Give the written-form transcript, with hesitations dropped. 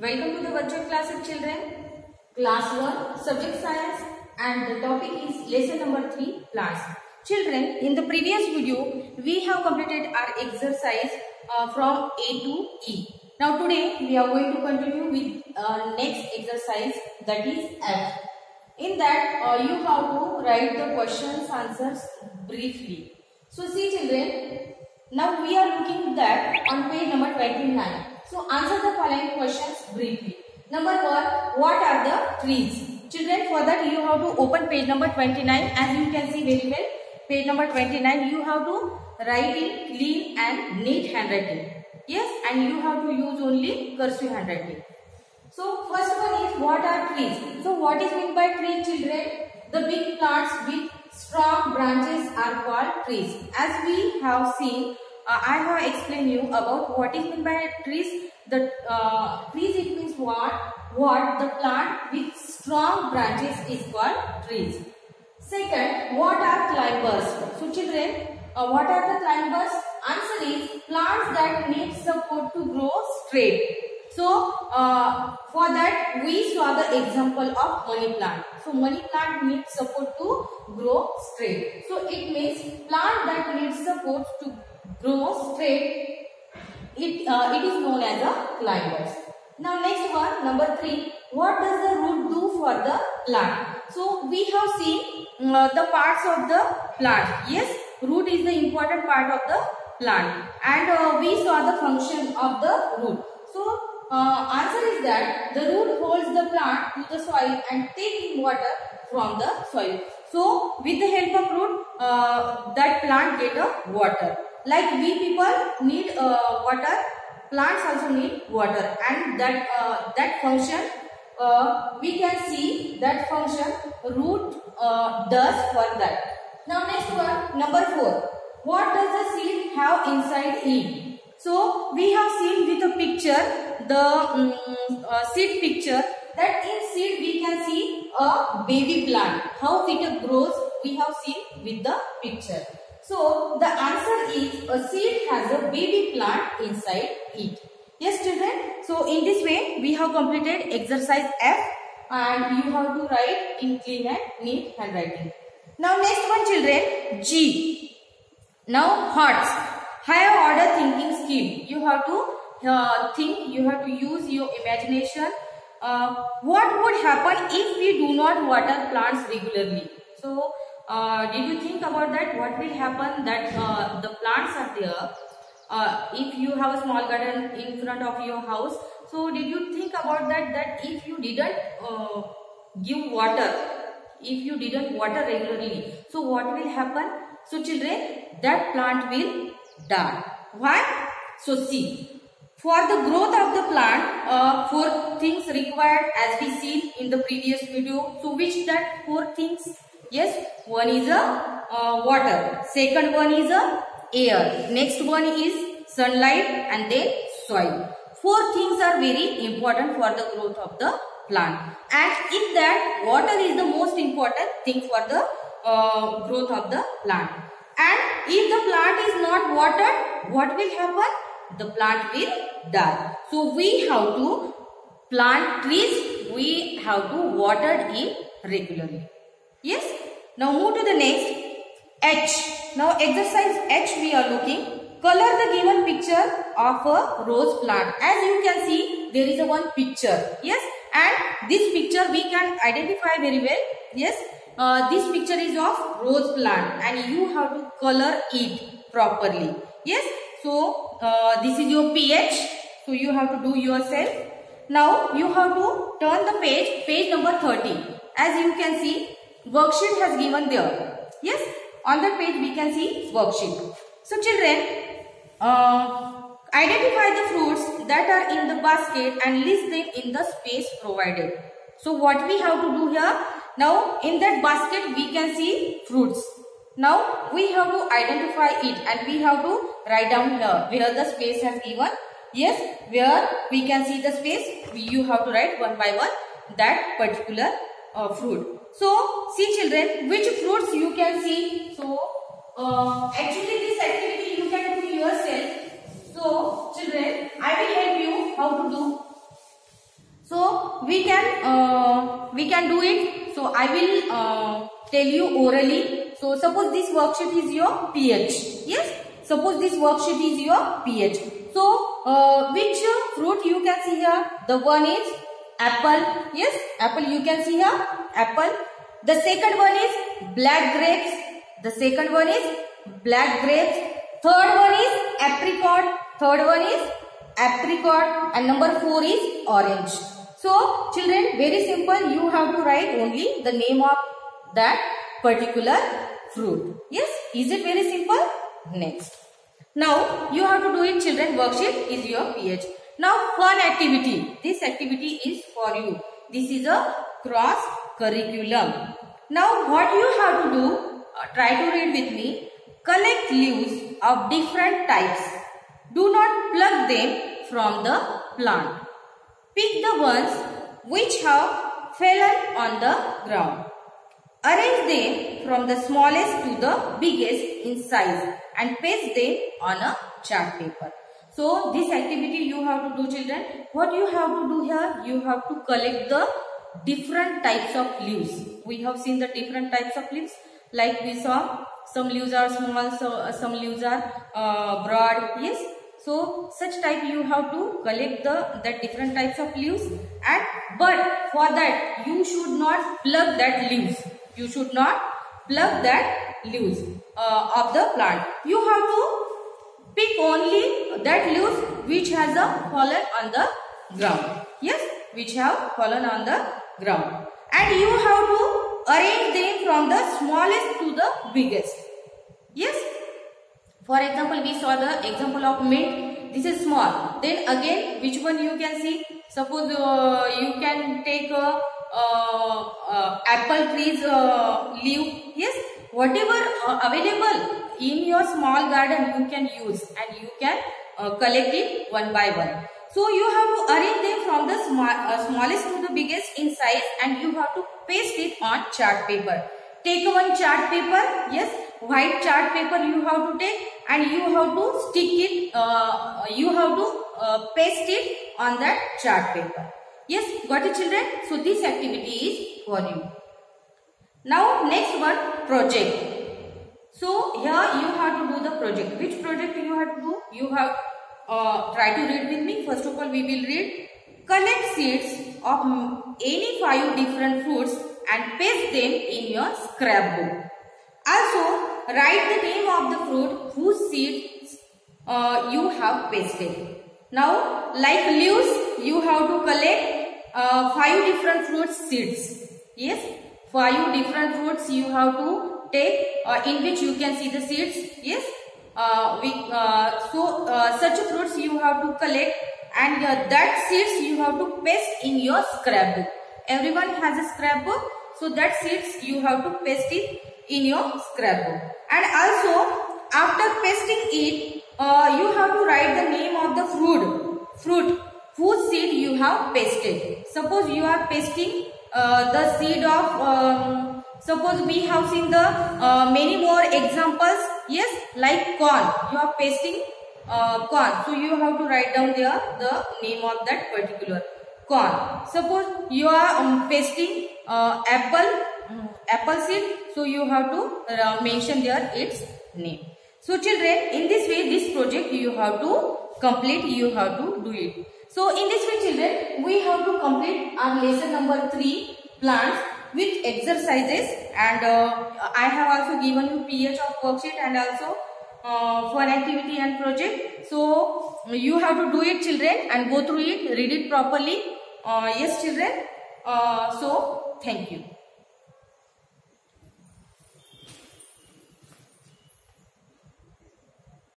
Welcome to the virtual class of children. Class 1, subject science, and the topic is lesson number 3, plants. Children, in the previous video, we have completed our exercise from A to E. Now today, we are going to continue with next exercise, that is F. In that, you have to write the questions, answers briefly. So see children, now we are looking that on page number 29. So answer the following questions briefly. Number 1, what are the trees? Children, for that you have to open page number 29. As you can see very well, page number 29, you have to write in clean and neat handwriting. Yes, and you have to use only cursive handwriting. So first one is, what are trees? So what is meant by trees, children? The big plants with strong branches are called trees. As we have seen, I have explained you about what is meant by trees. The trees, it means what the plant with strong branches is called trees. Second, what are climbers? So children, what are the climbers? Answer is plants that need support to grow straight. So for that we saw the example of money plant. So money plant needs support to grow straight. So it means plant that needs support to grow straight, it is known as a climbers. Now next one, number 3, what does the root do for the plant? So we have seen the parts of the plant. Yes, root is the important part of the plant, and we saw the function of the root. So answer is that the root holds the plant to the soil and takes water from the soil. So with the help of root, that plant get a water. Like we people need water, plants also need water, and that function we can see that function root does for that. Now next one, number 4. What does the seed have inside it? So we have seen with a picture, the seed picture, that in seed we can see a baby plant. How it grows we have seen with the picture. So the answer is a seed has a baby plant inside it. Yes children, so in this way we have completed exercise F, and you have to write in clean and neat handwriting. Now next one children, G. Now hearts, higher order thinking skill. You have to think, you have to use your imagination. What would happen if we do not water plants regularly? So did you think about that? What will happen that the plants are there? If you have a small garden in front of your house, so did you think about that? That if you didn't give water, if you didn't water regularly, so what will happen? So children, that plant will die. Why? So see, for the growth of the plant, 4 things required as we seen in the previous video. So which that 4 things? Yes, one is a water, second one is a air, next one is sunlight, and then soil. 4 things are very important for the growth of the plant, and in that water is the most important thing for the growth of the plant. And if the plant is not watered, what will happen? The plant will die. So we have to plant trees, we have to water it regularly. Yes. Now move to the next, H. Now exercise H we are looking. Color the given picture of a rose plant. As you can see, there is a one picture. Yes. And this picture we can identify very well. Yes. This picture is of rose plant, and you have to color it properly. Yes. So this is your pH. So you have to do yourself. Now you have to turn the page number 30. As you can see, worksheet has given there. Yes, on that page we can see worksheet. So children, identify the fruits that are in the basket and list them in the space provided. So what we have to do here? Now in that basket we can see fruits. Now we have to identify it, and we have to write down here where the space has given. Yes, where we can see the space, you have to write one by one that particular fruit. So see children, which fruits you can see. So actually this activity you can do yourself. So children, I will help you how to do. we can do it. So I will tell you orally. So suppose this worksheet is your pH. Yes. Suppose this worksheet is your pH. So which fruit you can see here? The one is apple. Yes, apple you can see here. Apple. The second one is black grapes. The second one is black grapes. Third one is apricot. Third one is apricot. And number 4 is orange. So children, very simple. You have to write only the name of that particular fruit. Yes, is it very simple? Next. Now you have to do it, children. Worksheet is your pH. Now fun activity. This activity is for you. This is a cross curriculum. Now what you have to do, try to read with me. Collect leaves of different types. Do not pluck them from the plant. Pick the ones which have fallen on the ground. Arrange them from the smallest to the biggest in size and paste them on a chart paper. So this activity you have to do, children. What you have to do here? You have to collect the different types of leaves. We have seen the different types of leaves. Like we saw, some leaves are small, so some leaves are broad. Yes. So such type you have to collect the different types of leaves. And but for that you should not pluck that leaves. You should not pluck that leaves of the plant. You have to pick only that leaves which has fallen on the ground. Yes, which have fallen on the ground. And you have to arrange them from the smallest to the biggest. Yes. For example, we saw the example of mint. This is small. Then again, which one you can see? Suppose you can take apple trees leaf. Yes, whatever available in your small garden you can use, and you can collect it one by one. So you have to arrange them from the smallest to the biggest in size, and you have to paste it on chart paper. Take one chart paper. Yes, white chart paper you have to take, and you have to stick it. You have to paste it on that chart paper. Yes, got it, children? So this activity is for you. Now next one, project. So here you have to do the project. Which project you have to do? You have try to read with me. First of all, we will read. Collect seeds of any 5 different fruits and paste them in your scrapbook. Also, write the name of the fruit whose seeds you have pasted. Now, like leaves, you have to collect 5 different fruit seeds. Yes, 5 different fruits you have to take in which you can see the seeds. Yes, such fruits you have to collect, and that seeds you have to paste in your scrapbook. Everyone has a scrapbook, so that seeds you have to paste it in your scrapbook. And also, after pasting it, you have to write the name of the fruit whose seed you have pasted. Suppose you are pasting the seed of, suppose we have seen the many more examples. Yes, like corn. You are pasting corn. So you have to write down there the name of that particular corn. Suppose you are pasting apple seed. So you have to mention there its name. So children, in this way, this project you have to complete. You have to do it. So in this way, children, we have to complete our lesson number 3, plants, with exercises, and I have also given you pH of worksheet and also fun activity and project. So you have to do it, children, and go through it, read it properly. Yes, children. So thank you.